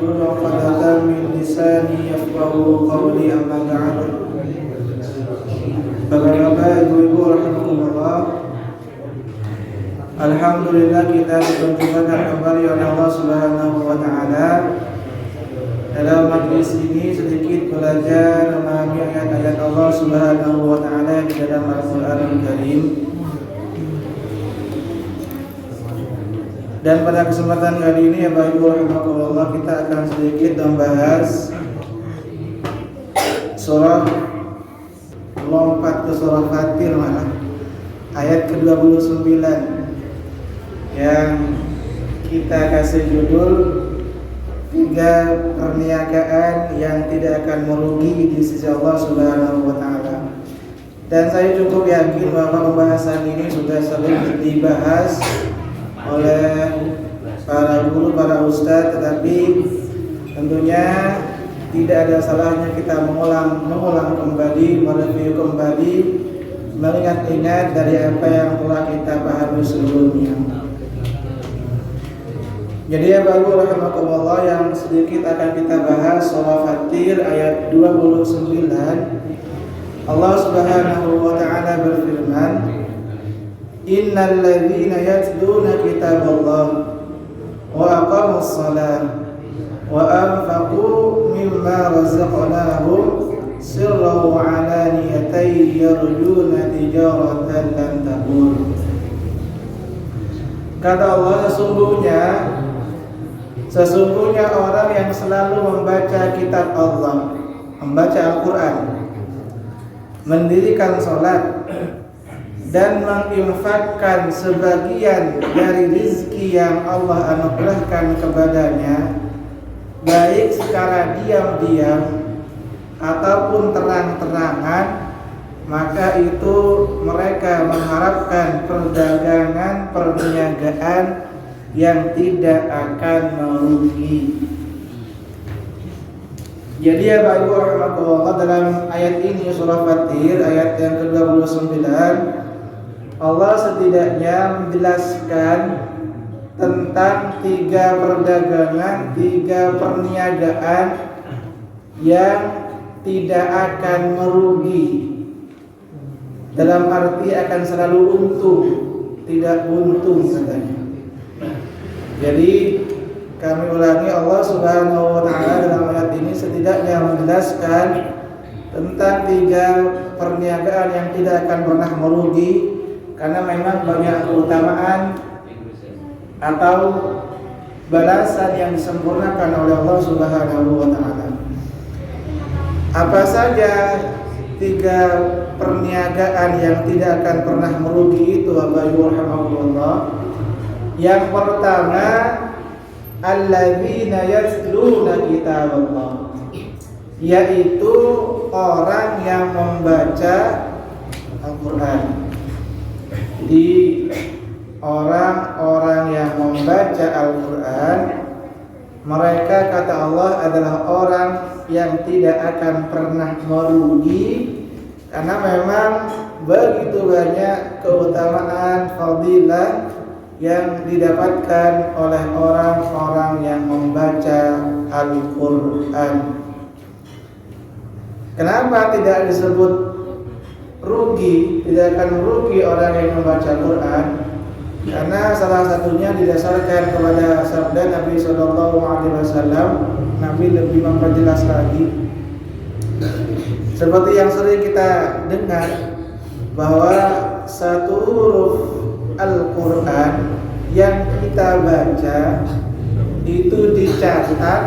واحلل عقدة من لساني يفقهوا قولي أما بعد. Bapak-bapak, ibu-ibu rahimakumullah. Alhamdulillah kita dipertemukan kembali oleh Allah Subhanahu wa taala. Dalam majlis ini sedikit belajar memahami ayat-ayat Allah Subhanahu wa taala di dalam Al-Qur'anul Karim. Dan pada kesempatan kali ini ya Bapak Ibu rahimakumullah, kita akan sedikit membahas surah, lompat ke surah Fatir malah, ayat ke-29 yang kita kasih judul 3 perniagaan yang tidak akan merugi di sisi Allah Subhanahu wa taala. Dan saya cukup yakin bahwa pembahasan ini sudah sering dibahas oleh para guru, para ustadz, tetapi tentunya tidak ada salahnya kita mengulang kembali, mereview kembali, mengingat-ingat dari apa yang telah kita pahami sebelumnya. Jadi ya Bapak rahimakumullah, yang sedikit akan kita bahas surah Fatir ayat 29. Allah Subhanahu wa taala berfirman, Innal ladzina yatluna kitaballah wa aqamus shalah wa anfaqu mimma razaqnahum sirran wa alaniyatan yarjuna tijaratan lan tabur. Kata Allah, sesungguhnya orang yang selalu membaca kitab Allah, membaca Al-Quran, mendirikan sholat, dan menginfakkan sebagian dari rizki yang Allah anugerahkan kepadanya, baik secara diam-diam ataupun terang-terangan, maka itu mereka mengharapkan perdagangan, perniagaan yang tidak akan merugi. Jadi ya Bapak Ibu rahimakumullah, dalam ayat ini surah Fatir ayat yang ke-29, Allah setidaknya menjelaskan tentang 3 perdagangan, 3 perniagaan yang tidak akan merugi. Dalam arti akan selalu untung, tidak buntung katanya. Jadi kami ulangi, Allah Subhanahu wa taala dalam ayat ini setidaknya menjelaskan tentang 3 perniagaan yang tidak akan pernah merugi, karena memang banyak keutamaan atau balasan yang disempurnakan oleh Allah Subhanahu wa taala. Apa saja 3 perniagaan yang tidak akan pernah merugi itu Bapak Ibu rahimakumullah? Yang pertama, alladzina yatluna kitaballah, yaitu orang yang membaca Al-Quran. Jadi orang-orang yang membaca Al-Quran, mereka kata Allah adalah orang yang tidak akan pernah merugi, karena memang begitu banyak keutamaan, fadilah yang didapatkan oleh orang-orang yang membaca Al-Quran. Kenapa tidak disebut rugi, tidak akan merugi orang yang membaca Al-Quran? Karena salah satunya didasarkan kepada sabda Nabi SAW. Nabi lebih memperjelas lagi, seperti yang sering kita dengar, bahwa satu huruf Al-Quran yang kita baca itu dicatat,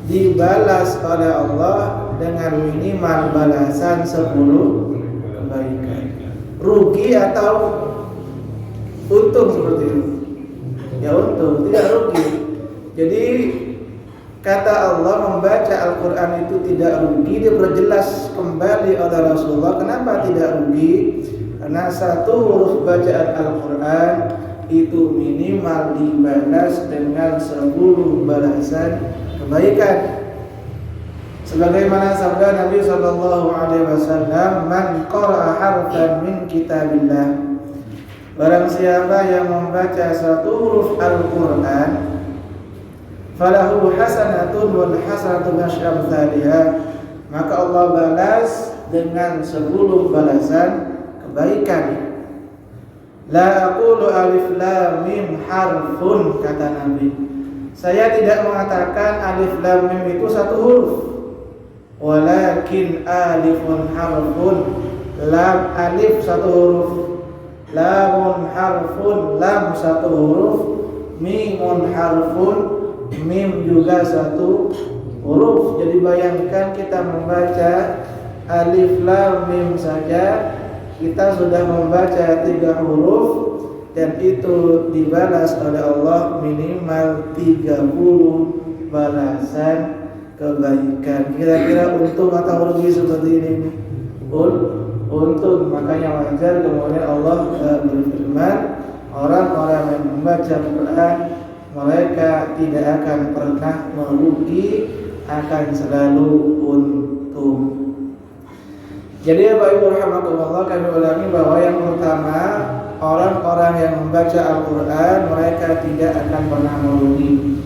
dibalas oleh Allah dengan minimal balasan 10 kebaikan. Rugi atau untung seperti itu? Ya untung, tidak rugi. Jadi kata Allah membaca Al-Quran itu tidak rugi, diperjelas kembali oleh Rasulullah. Kenapa tidak rugi? Karena satu huruf bacaan Al-Quran itu minimal dibalas dengan 10 balasan kebaikan. Sebagaimana sabda Nabi SAW, "Man qara'a harfan min kitabillah." Barang siapa yang membaca satu huruf Al-Quran, falahu hasanatun wal hasanatu bi'asyri amsalihha, maka Allah balas dengan 10 balasan kebaikan. La aqulu alif lam mim harfun, kata Nabi, saya tidak mengatakan alif lam mim itu satu huruf, walakin alifun harfun, lam alif satu huruf, lamun harfun lam satu huruf, mimun harfun mim juga satu huruf. Jadi bayangkan kita membaca alif lam mim saja kita sudah membaca 3 huruf, dan itu dibalas oleh Allah minimal 30 balasan kebaikan. Kira-kira untung atau rugi seperti ini? Untung. Makanya wajar kemudian Allah berfirman, orang-orang yang membaca Quran mereka tidak akan pernah merugi, akan selalu untung. Jadi Bapak Ibu rahimakumullah, kami ulangi bahwa yang pertama, orang-orang yang membaca Al-Quran mereka tidak akan pernah merugi.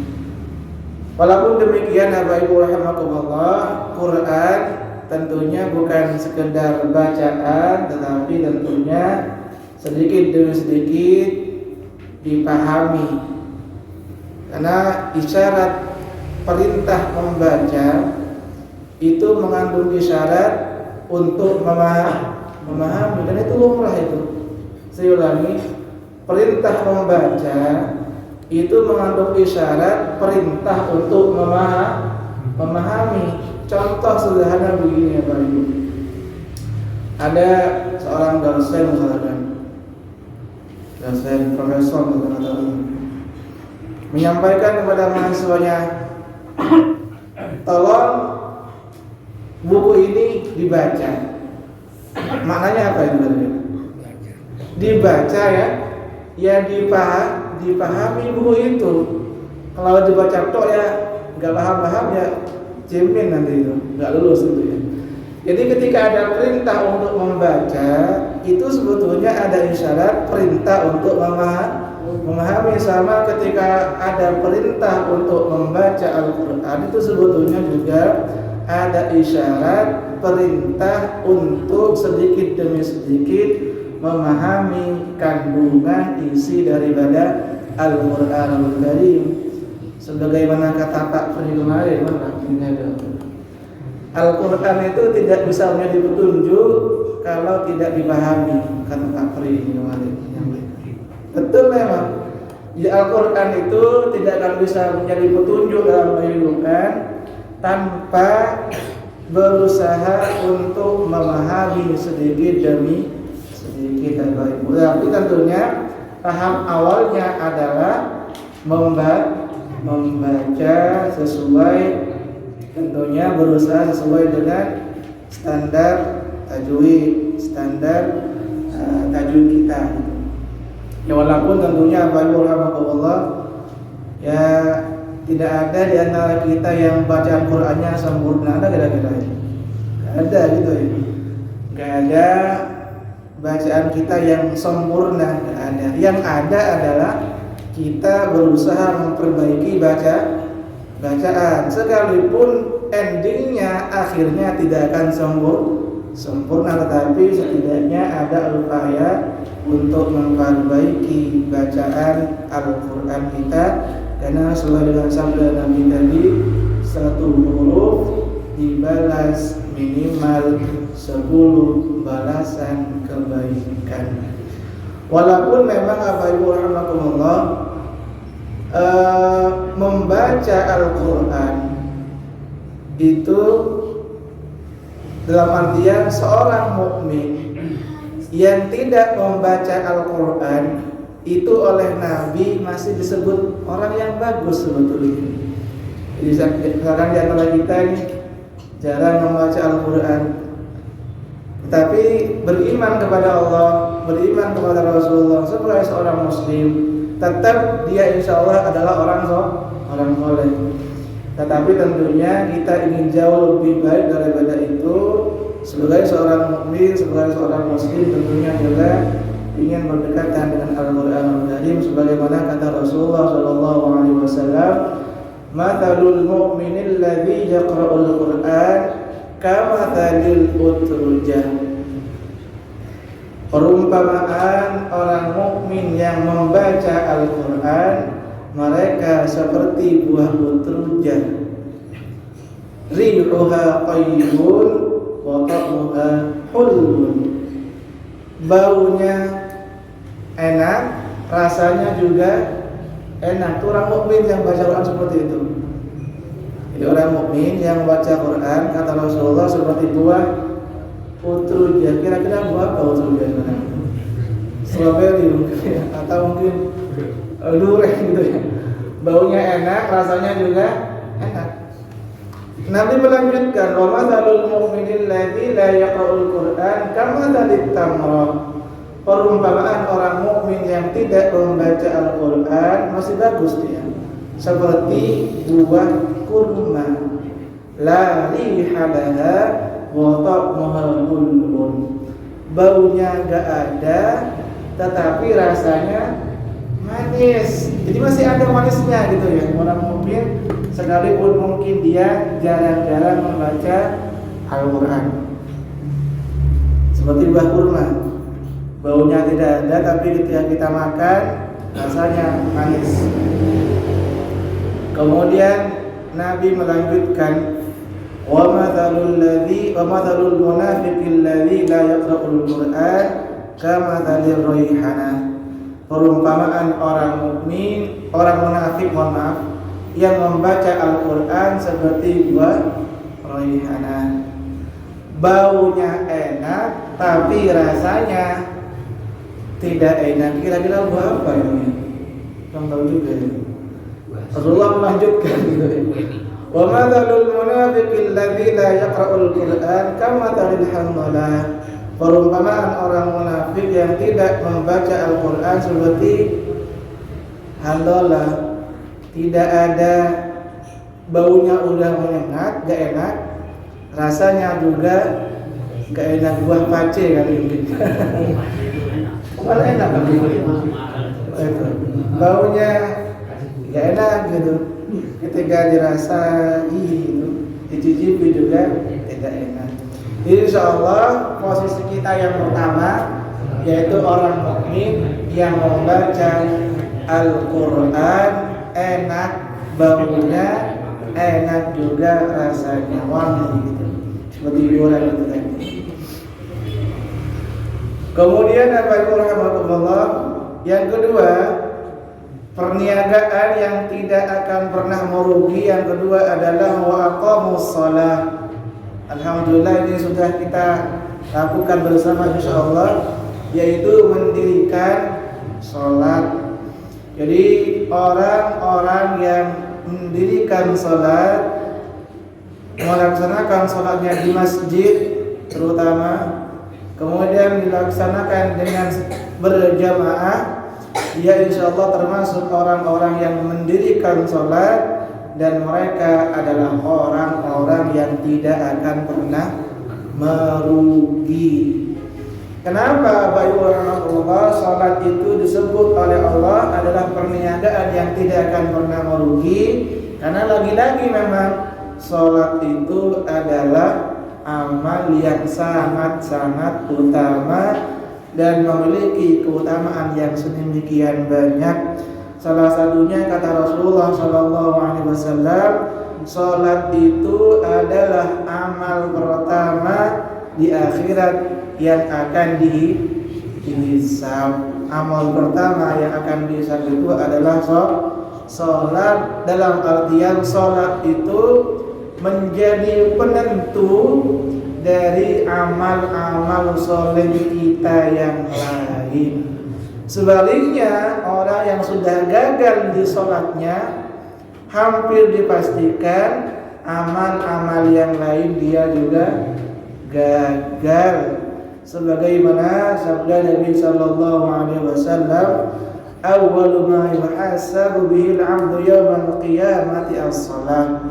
Walaupun demikian Bapak Ibu rahimakumullah, Quran tentunya bukan sekedar bacaan, tetapi tentunya sedikit demi sedikit dipahami. Karena isyarat perintah membaca itu mengandung isyarat untuk memahami, dan itu lumrah itu. Saya ulangi, perintah membaca itu mengandung isyarat perintah untuk memahami. Contoh sederhana begini ya Pak Ibu. Ada seorang dosen misalkan, dosen profesor misalkan, menyampaikan kepada mahasiswanya, tolong buku ini dibaca. Maknanya apa itu? Dibaca ya dipahami buku itu. Kalau dibaca tok ya nggak paham ya cemen nanti itu, nggak lulus itu ya. Jadi ketika ada perintah untuk membaca, itu sebetulnya ada isyarat perintah untuk memahami. Sama ketika ada perintah untuk membaca Al-Quran, itu sebetulnya juga ada isyarat perintah untuk sedikit demi sedikit memahami kandungan isi daripada Al-Quranul Karim. Sebagaimana kata Pak Fri kemarin, Al-Quran itu tidak bisa menjadi petunjuk kalau tidak dipahami, kata Pak Fri kemarin. Betul memang. Di Al-Quran itu tidak akan bisa menjadi petunjuk dalam kehidupan tanpa berusaha untuk memahami sedikit demi sedikit. Tapi tentunya tahap awalnya adalah membaca sesuai, tentunya berusaha sesuai dengan standar tajwid, standar tajwid kita. Ya walaupun tentunya Alhamdulillah ya tidak ada di antara kita yang baca Al-Qur'annya sempurna, ada kira-kira ini? Gak ada gitu ya. Gak ada bacaan kita yang sempurna, gak ada. Yang ada adalah kita berusaha memperbaiki bacaan, sekalipun endingnya akhirnya tidak akan sempurna, tetapi setidaknya ada upaya untuk memperbaiki bacaan Al-Quran kita. Karena sesuai dengan sabda Nabi tadi, 1 huruf dibalas minimal 10 balasan kebaikan. Walaupun memang Bapak Ibu rahimakumullah, membaca Al-Quran itu dalam artian seorang mukmin yang tidak membaca Al-Quran itu oleh Nabi masih disebut orang yang bagus sebetulnya. Jadi sekarang di antara kita ini jarang membaca Al-Quran, tetapi beriman kepada Allah, beriman kepada Rasulullah sebagai seorang Muslim, tetap dia insya Allah adalah orang soleh. Tetapi tentunya kita ingin jauh lebih baik daripada itu. Sebagai seorang mukmin, sebagai seorang Muslim, tentunya juga ingin berdekatan dengan Al-Quranul Karim, sebagaimana kata Rasulullah SAW, mathalul mu'minil ladzi yaqra'ul Qur'an kamathalil utrujah. Perumpamaan orang mukmin yang membaca Al-Qur'an, mereka seperti buah utrujah. Rihuha qayyibun wa ta'muha hulun. Baunya enak, rasanya juga enak. Itu orang mukmin yang baca Quran seperti itu. Jadi orang mukmin yang membaca Quran, kata Rasulullah, seperti buah utrujah. Kira-kira buah apa utrujah? Strawberry mungkin ya, atau mungkin durian gitu ya. Baunya enak, rasanya juga enak. Nabi melanjutkan, wa mathalul mu'minil ladzi la yaqra'ul Qur'an kamathalit tamrah. Perumpamaan orang mukmin yang tidak membaca Al-Qur'an masih bagus dia, seperti buah kurma, la rihalaha wa ta'muha hulun. Baunya enggak ada, tetapi rasanya manis. Jadi masih ada manisnya gitu ya. Orang mukmin sekalipun mungkin dia jarang-jarang membaca Al-Qur'an. Seperti buah kurma, baunya tidak ada, tapi ketika kita makan rasanya manis. Kemudian Nabi melanjutkan, wa mathalul munafiqil ladzi la yaqra'ul Qur'an kamathalir raihanah. Perumpamaan orang mukmin, orang munafik, yang membaca Al-Qur'an seperti buah raihanah. Baunya enak, tapi rasanya tidak enak. Kira-kira buah apa ini? Kamu tahu juga ya. Rasulullah melanjutkan gitu ya. Wa mathalul munafiqil ladzi la yaqra'ul Qur'an kamathalil hamdalah. Perumpamaan orang munafik yang tidak membaca Al-Qur'an seperti hamdalah. Tidak ada, baunya udah menyengat, gak enak, rasanya juga gak enak. Buah pace kali mungkin. Malah enak kan? Baunya gak enak gitu. Ketika dirasa, dicicipi juga tidak enak. Insyaallah posisi kita yang pertama yaitu orang mukmin yang membaca Al-Qur'an, enak baunya, enak juga rasanya, wangi gitu. Seperti durian itu tadi. Kemudian rahmatullah, yang kedua, perniagaan yang tidak akan pernah merugi. Yang kedua adalah wa aqamus shalah. Alhamdulillah ini sudah kita lakukan bersama insyaallah, yaitu mendirikan sholat. Jadi orang-orang yang mendirikan sholat, melaksanakan sholatnya di masjid terutama, kemudian dilaksanakan dengan berjamaah, dia insyaallah termasuk orang-orang yang mendirikan sholat, dan mereka adalah orang-orang yang tidak akan pernah merugi. Kenapa Bapak Ibu rahmatullah, salat itu disebut oleh Allah adalah perniagaan yang tidak akan pernah merugi? Karena lagi-lagi memang salat itu adalah amal yang sangat-sangat utama dan memiliki keutamaan yang sedemikian banyak. Salah satunya kata Rasulullah SAW, salat itu adalah amal pertama di akhirat yang akan dihisab. Amal pertama yang akan dihisab itu adalah salat. Dalam artian salat itu menjadi penentu dari amal-amal soleh kita yang lain. Sebaliknya, orang yang sudah gagal di sholatnya, hampir dipastikan amal-amal yang lain dia juga gagal. Sebagaimana sabda Nabi sallallahu alaihi wasallam, awwalu ma yuhasabu bihi al-'abdu yawmal qiyamati as-shalah.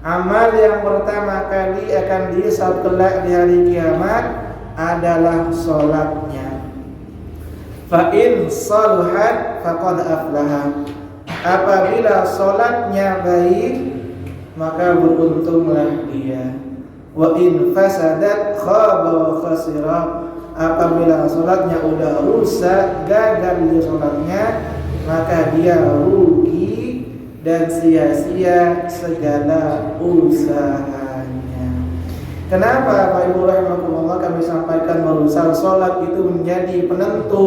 Amal yang pertama kali akan dihisab kelak di hari kiamat adalah sholatnya. Fa in saluhat faqad aflaha. Apabila sholatnya baik, maka beruntunglah dia. Wa in fasadat khaba wa khasira. Apabila sholatnya udah rusak, gagal dia sholatnya, maka dia rugi dan sia-sia segala usahanya. Kenapa Bapak Ibu rahimakumullah kami sampaikan bahwa sholat itu menjadi penentu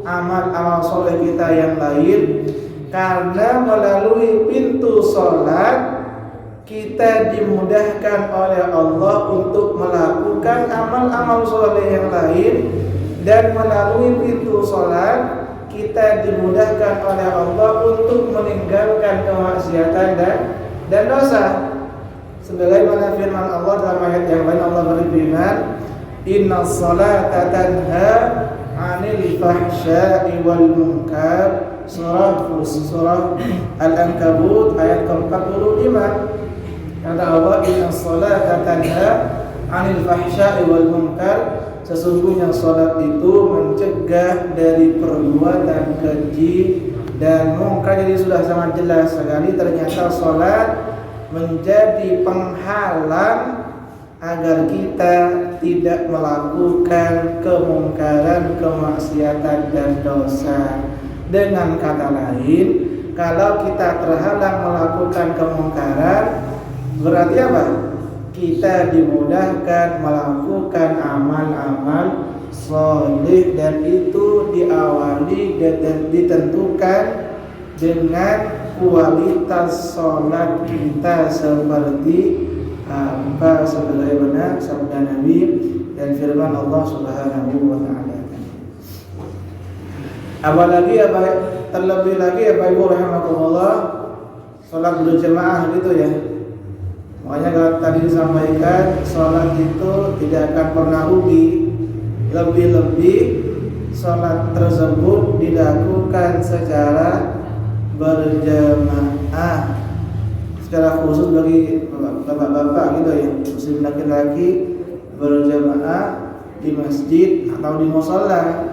amal-amal soleh kita yang lain? Karena melalui pintu sholat kita dimudahkan oleh Allah untuk melakukan amal-amal soleh yang lain, dan melalui pintu sholat kita dimudahkan oleh Allah untuk meninggalkan kemaksiatan dan dosa. Sebagaimana firman Allah dalam ayat yang lain, Allah berfirman, "Inna sholata tanha 'anil fahsya'i wal munkar." Surah Al-Ankabut ayat ke-45. Kata Allah, inna sholata tanha 'anil fahsya'i wal munkar. Sesungguhnya salat itu mencegah dari perbuatan keji dan mungkar. Jadi sudah sangat jelas sekali ternyata salat menjadi penghalang agar kita tidak melakukan kemungkaran, kemaksiatan dan dosa. Dengan kata lain, kalau kita terhalang melakukan kemungkaran, berarti apa? Kita dimudahkan melakukan amal-amal soleh, dan itu diawali dan ditentukan dengan kualitas sholat kita seperti apa, sebagaimana sabda Nabi dan firman Allah Subhanahu wa taala. Apalagi terlebih lagi Bapak Ibu rahimakumullah, sholat berjamaah gitu ya. Makanya kalau tadi disampaikan, sholat itu tidak akan pernah rugi. Lebih-lebih sholat tersebut dilakukan secara berjamaah, secara khusus bagi bapak-bapak gitu ya, muslim laki-laki berjamaah di masjid atau di mushola.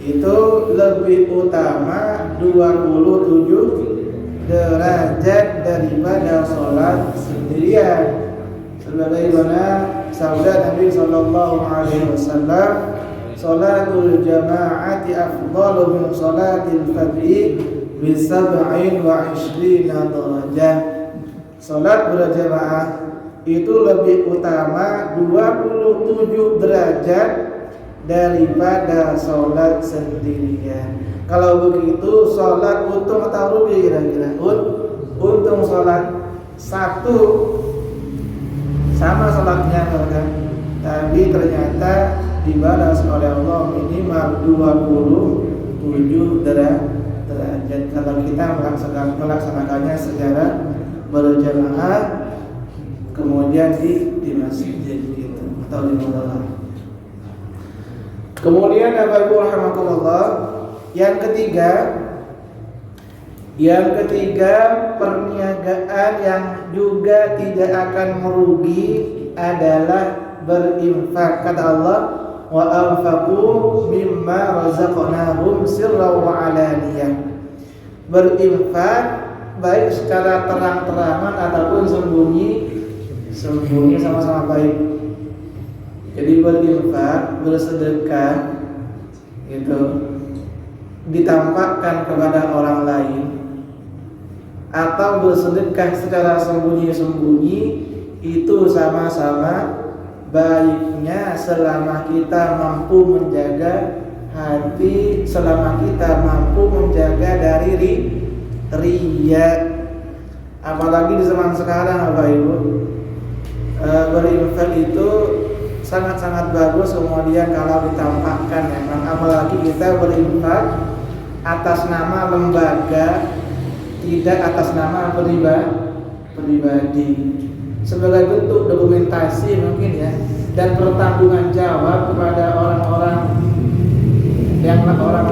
Itu lebih utama 27 derajat daripada sholat sendirian. Sebagaimana sabda Nabi sallallahu alaihi wasallam, "Sholatul jama'ati afdalu min sholatil fardhi bi 27 derajah." Salat berjamaah itu lebih utama 27 derajat daripada sholat sendirian. Kalau begitu sholat untung atau rugi kira-kira? Untung sholat satu sama sholatnya kan, tapi ternyata dibalas oleh Allah minimal 27 derajat kalau kita melaksanakannya secara berjamaah, kemudian di masjid gitu atau di musola. Kemudian Bapak Ibu rahimakumullah, yang ketiga perniagaan yang juga tidak akan merugi adalah berinfak. Kata Allah, wa anfaqu mimma razaqnahum sirran wa alaniyah. Berinfak baik secara terang-terangan ataupun sembunyi sama-sama baik. Jadi berinfak, bersedekah itu ditampakkan kepada orang lain atau bersedekah secara sembunyi-sembunyi, itu sama-sama baiknya selama kita mampu menjaga hati, selama kita mampu menjaga dari riya. Apalagi di zaman sekarang Bapak Ibu, berinfak itu sangat-sangat bagus. Kemudian kalau ditampakkan, memang apalagi kita berinfak atas nama lembaga, tidak atas nama pribadi, sebagai bentuk dokumentasi mungkin ya, dan pertanggungan jawab kepada orang-orang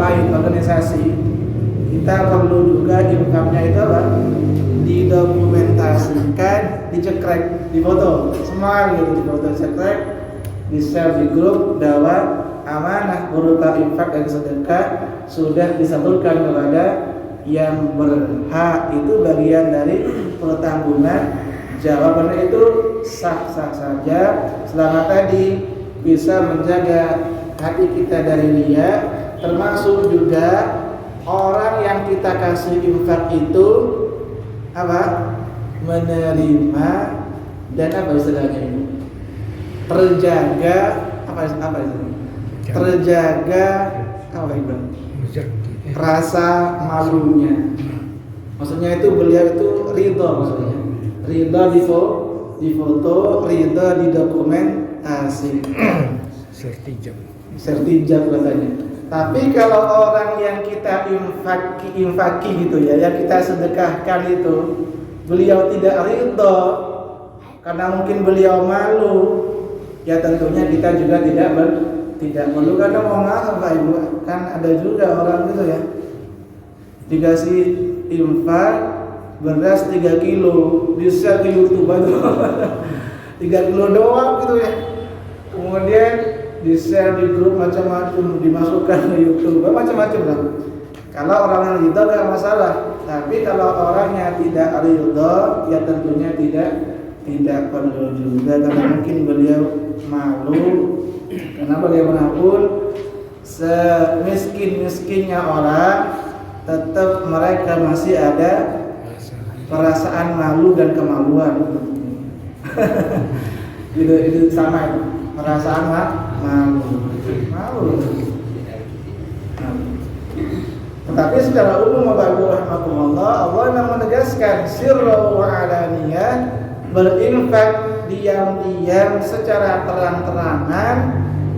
lain, organisasi. Kita perlu juga infaknya itu apa? Didokumentasikan, dicekrek, difoto, semua gitu, difoto, cekrek, di-share di grup bahwa amanah berupa infak dan sedekah sudah disalurkan kepada yang berhak itu bagian dari pertanggungan jawabannya itu sah-sah saja selama tadi bisa menjaga hati kita dari riya, termasuk juga orang yang kita kasih infak itu apa? Menerima dan apa istilahnya ini? Terjaga apa itu? Terjaga apa itu? Rasa malunya. Maksudnya itu beliau itu ridho maksudnya. Ridho di foto, ridho di dokumentasi. Sertijab katanya. Tapi kalau orang yang kita infaki gitu ya, yang kita sedekahkan itu, beliau tidak ridho karena mungkin beliau malu, ya tentunya kita juga tidak perlu, karena mau maaf Pak Ibu, kan ada juga orang gitu ya, dikasih infak beras 3 kilo, bisa ke YouTube itu 3 kilo doang gitu ya, kemudian di-share di grup macam-macam, dimasukkan ke YouTube, macam-macam lah. Kalau orang yang ridho gak masalah, tapi kalau orangnya tidak ridho, ya tentunya tidak perlu juga, karena mungkin beliau malu. Karena bagaimanapun semiskin-miskinnya orang, tetap mereka masih ada perasaan malu dan kemaluan. itu sama itu, perasaan malu. Tetapi secara umum Bapak Ibu rahimakumullah, Allah yang menegaskan sirra wa alaniyah, berinfak diam-diam secara terang-terangan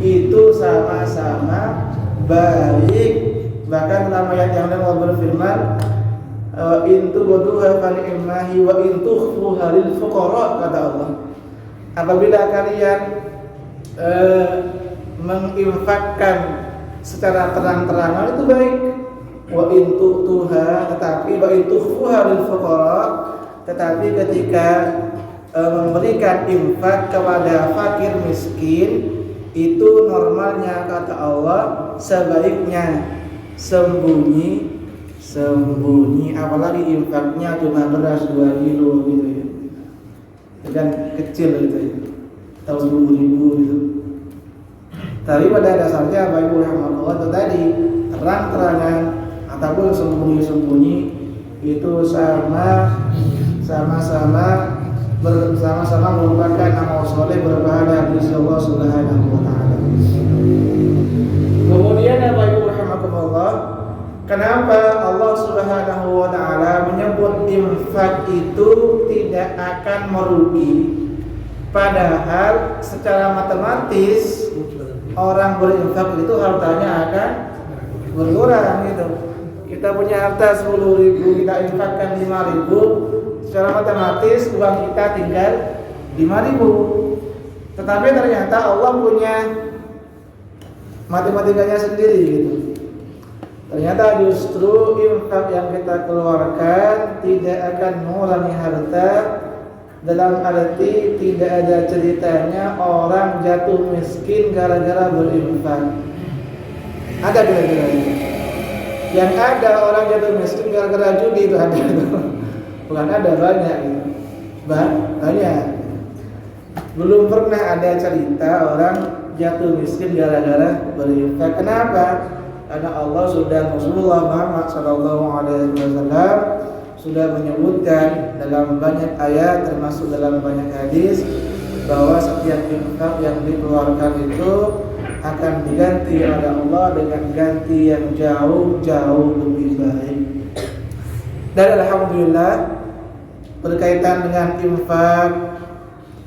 itu sama-sama baik. Bahkan dalam ayat yang lain Allah berfirman, in tubduha fa ni'mahi wa in tukhfuha lil fuqara, kata Allah. Apabila kalian menginfakkan secara terang-terangan itu baik, wa in tu'tuha, tetapi wa in tukhfuha lil fuqara, tetapi ketika memberikan infak kepada fakir miskin itu normalnya kata Allah sebaiknya sembunyi, apalagi infaknya cuma beras 2 kilo gitu ya, dan kecil gitu ya, atau 10.000 gitu. Tapi pada dasarnya Bapak Ibu rahimahullah itu tadi, terang-terangan ataupun sembunyi-sembunyi itu sama-sama merupakan amal soleh berpahala di sisi Allah Subhanahu wa taala. Kemudian Bapak Ibu rahimakumullah, kenapa Allah Subhanahu wa taala menyebut infak itu tidak akan merugi? Padahal secara matematis orang berinfak itu hartanya akan berkurang gitu. Kita punya harta 10.000, kita infakkan 5.000, secara matematis uang kita tinggal 5.000. Tetapi ternyata Allah punya matematikanya sendiri gitu. Ternyata justru infak yang kita keluarkan tidak akan mengurangi harta, dalam arti tidak ada ceritanya orang jatuh miskin gara-gara berinfak. Ada kira-kira ini? Yang ada orang jatuh miskin gara-gara judi itu ada itu. Bukan ada, banyak gitu. Banyak. Belum pernah ada cerita orang jatuh miskin gara-gara berinfak. Kenapa? Karena Allah sudah, Rasulullah Muhammad SAW sudah menyebutkan dalam banyak ayat termasuk dalam banyak hadis bahwa setiap infak yang dikeluarkan itu akan diganti oleh Allah dengan ganti yang jauh-jauh lebih baik. Dan alhamdulillah berkaitan dengan infak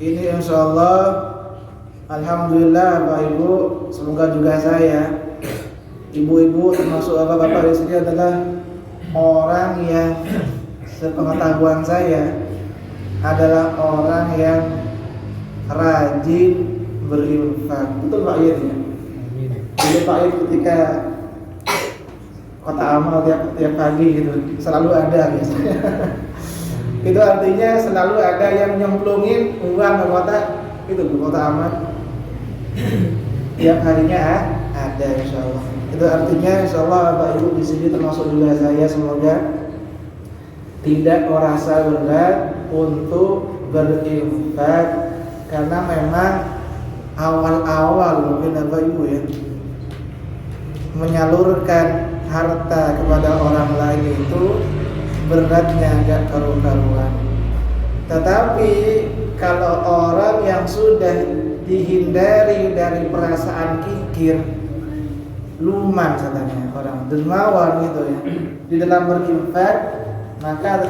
ini insyaallah, alhamdulillah Bapak Ibu, semoga juga saya, ibu-ibu termasuk bapak-bapak di sini adalah orang yang sepengetahuan saya adalah orang yang rajin berinfak. Betul Pak Yid ya? Jadi Pak Yid ketika kota amal tiap pagi gitu selalu ada biasanya. Itu artinya selalu ada yang nyemplungin uang ke kota itu, ke kota amal. Tiap harinya ada insyaallah. Itu artinya insyaallah Bapak Ibu di sini termasuk juga saya, semoga tidak merasa berat untuk berinfak, karena memang awal-awal mungkin Bapak Ibu ya, menyalurkan harta kepada orang lain itu beratnya agak karu-karuan. Tetapi kalau orang yang sudah dihindari dari perasaan kikir, luman katanya orang dermawan gitu ya, di dalam berinfak, maka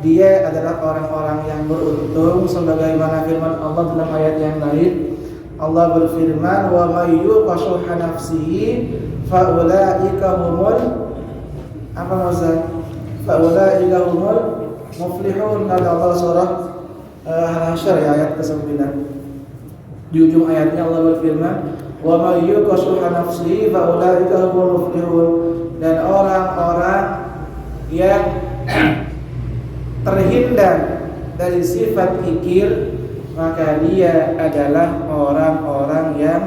dia adalah orang-orang yang beruntung, sebagaimana firman Allah dalam ayat yang lain. Allah berfirman, wa may yuqa shuhha nafsihi fa ulaika humul apa maksudnya? Fa ulaika humul muflihun. Kata Allah surah Al-Hasyr ayat ke-9. Di ujung ayatnya Allah berfirman, wa may yuqa shuhha nafsihi fa ulaika humul muflihun. Dan orang-orang yang terhindar dari sifat kikir, maka dia adalah orang-orang yang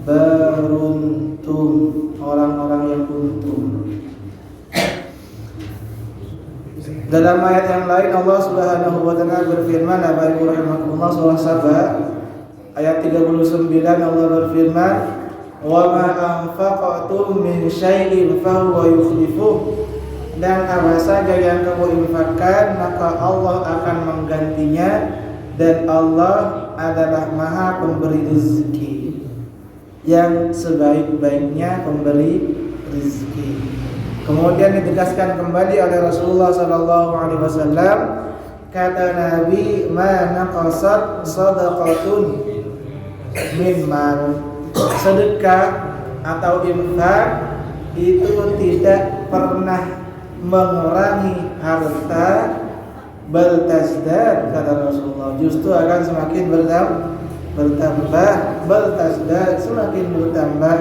beruntung, orang-orang yang untung. Dalam ayat yang lain Allah Subhanahu wa taala berfirman, Bapak Ibu rahimakumullah, surah Saba ayat 39, Allah berfirman, wa ma anfaqtum min syai'in fa huwa yukhlifuh. Dan apa saja yang kamu infakkan, maka Allah akan menggantinya, dan Allah adalah Maha Pemberi rezeki, yang sebaik-baiknya pemberi rezeki. Kemudian ditegaskan kembali oleh Rasulullah SAW, kata Nabi, ma naqasat sadaqatun min mal. Sedekah atau infak itu tidak pernah mengurangi harta, bal tazdad, kata Rasulullah, justru akan semakin bertambah, bal tazdad, semakin bertambah,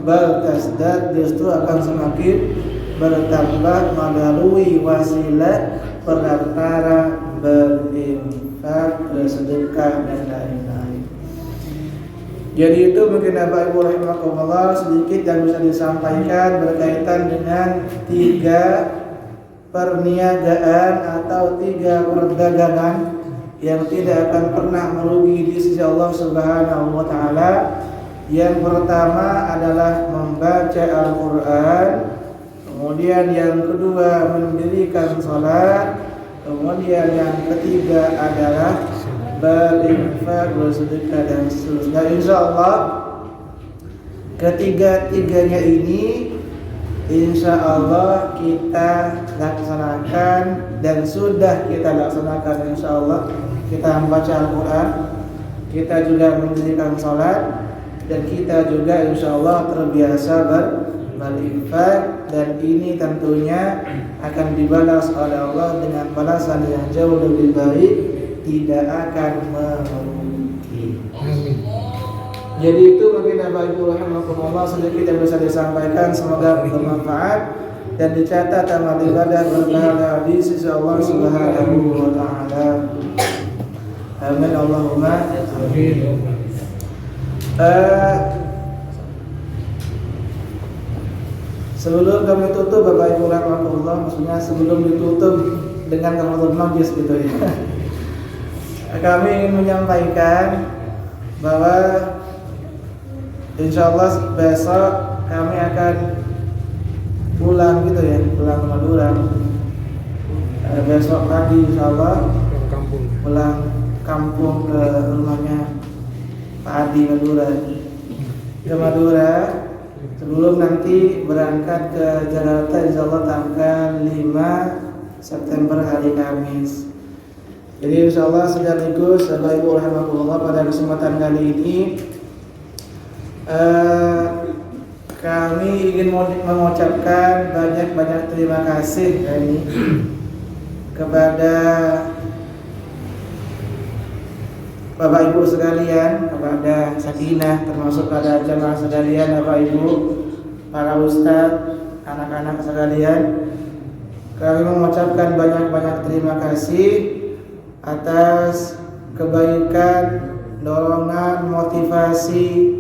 bal tazdad, justru akan semakin bertambah melalui wasilah perantara berinfak, bersedekah dan lain-lain. Jadi itu mungkin Bapak Ibu rahimakumullah sedikit yang bisa disampaikan berkaitan dengan 3 perniagaan atau 3 perdagangan yang tidak akan pernah merugi di sisi Allah Subhanahu wa taala. Yang pertama adalah membaca Al-Qur'an, kemudian yang kedua mendirikan salat, kemudian yang ketiga adalah berinfak, bersedekah dan seterusnya. Insyaallah ketiga-tiganya ini insyaallah kita laksanakan, dan sudah kita laksanakan insyaallah. Kita membaca Al-Quran, kita juga mendirikan salat, dan kita juga insyaallah terbiasa berinfak, dan ini tentunya akan dibalas oleh Allah dengan balasan yang jauh lebih baik, tidak akan merugi. Jadi itu mungkin Bapak Ibu rahimakumullah sedikit yang bisa disampaikan, semoga bermanfaat dan dicatat amal ibadah berpahala di sisi Allah Subhanahu wa taala. Amin Allahumma amin. Sebelum kami tutup Bapak Ibu rahimakumullah, maksudnya sebelum ditutup dengan kalimat majlis gitu ya. Kami ingin menyampaikan bahwa insyaallah besok kami akan pulang gitu ya, pulang ke Madura. Besok pagi insyaallah pulang kampung ke rumahnya Pak Adi Madura, ke Madura, sebelum nanti berangkat ke Jakarta insyaallah tanggal 5 September hari Kamis. Jadi insyaallah sekaligus Bapak Ibu rahimakumullah, pada kesempatan kali ini kami ingin mengucapkan banyak-banyak terima kasih kepada Bapak Ibu sekalian, kepada Sakinah, termasuk pada jamaah sekalian, Bapak Ibu, para ustadz, anak-anak sekalian. Kami mengucapkan banyak-banyak terima kasih atas kebaikan, dorongan, motivasi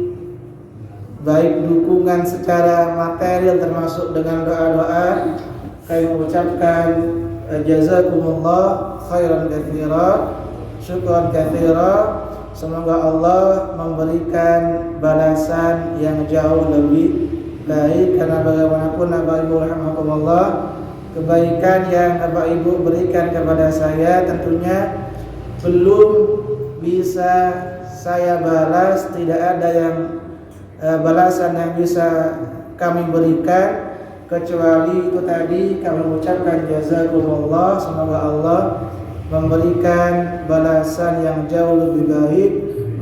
baik dukungan secara material termasuk dengan doa-doa. Kami mengucapkan jazakumullah khairan katsira, syukran katsira. Semoga Allah memberikan balasan yang jauh lebih baik, karena bagaimanapun Bapak Ibu rahimakumullah, kebaikan yang Bapak Ibu berikan kepada saya tentunya belum bisa saya balas. Tidak ada yang balasan yang bisa kami berikan kecuali itu tadi. Kami mengucapkan jazakumullah, semoga Allah memberikan balasan yang jauh lebih baik,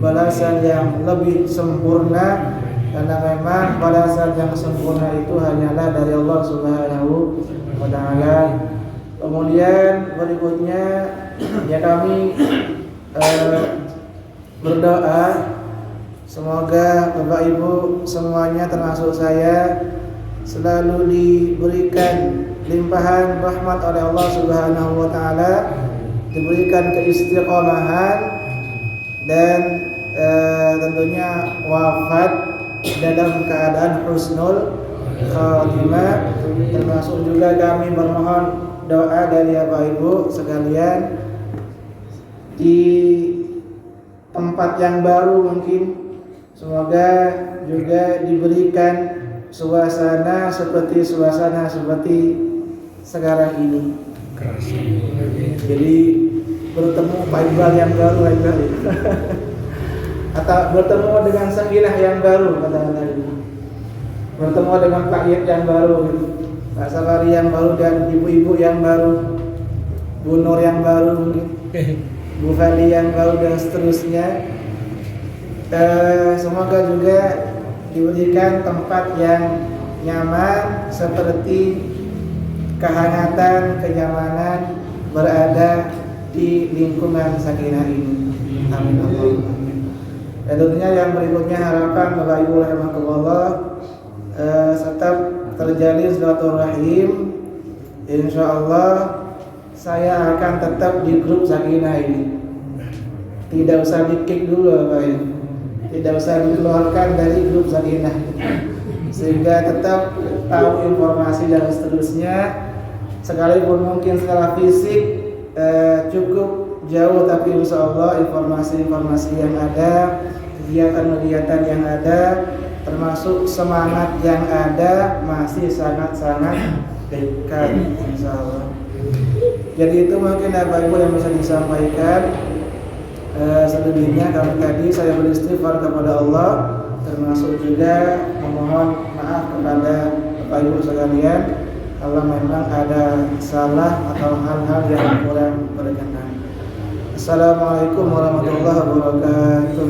balasan yang lebih sempurna, karena memang balasan yang sempurna itu hanyalah dari Allah Subhanahu wa ta'ala. Kemudian berikutnya ya kami berdoa semoga Bapak Ibu semuanya termasuk saya selalu diberikan limpahan rahmat oleh Allah Subhanahu wa ta'ala, diberikan keistiqomahan dan tentunya wafat dalam keadaan husnul khatimah. Termasuk juga kami bermohon doa dari Bapak Ibu sekalian di tempat yang baru, mungkin semoga juga diberikan suasana seperti sekarang ini. Jadi bertemu Pak Iqbal yang baru atau bertemu dengan Sakinah yang baru, kata-kata ini. Bertemu dengan Pak Yed yang baru, Pak Safari yang baru, dan ibu-ibu yang baru, Bu Nur yang baru, mungkin Bu Fali yang baru, dan seterusnya. Semoga juga diberikan tempat yang nyaman, seperti kehangatan, kenyamanan berada di lingkungan Sakinah ini. Amin Allahumma amin. Dan tentunya yang berikutnya harapan Bapak Ibu rahimakumullah, tetap terjalin silaturahim. Insyaallah saya akan tetap di grup Sakinah ini. Tidak usah di-kick dulu Bapak Ibu, tidak usah dikeluarkan dari grup Sakinah, sehingga tetap tahu informasi dan seterusnya. Sekalipun mungkin secara fisik cukup jauh, tapi insyaallah informasi-informasi yang ada, kegiatan-kegiatan yang ada, termasuk semangat yang ada masih sangat-sangat dekat insyaallah. Jadi itu mungkin Bapak Ibu yang bisa disampaikan. Selebihnya kami tadi saya beristighfar kepada Allah, termasuk juga memohon maaf kepada Bapak Ibu sekalian kalau memang ada salah atau hal-hal yang kurang berkenan. Assalamualaikum warahmatullahi wabarakatuh.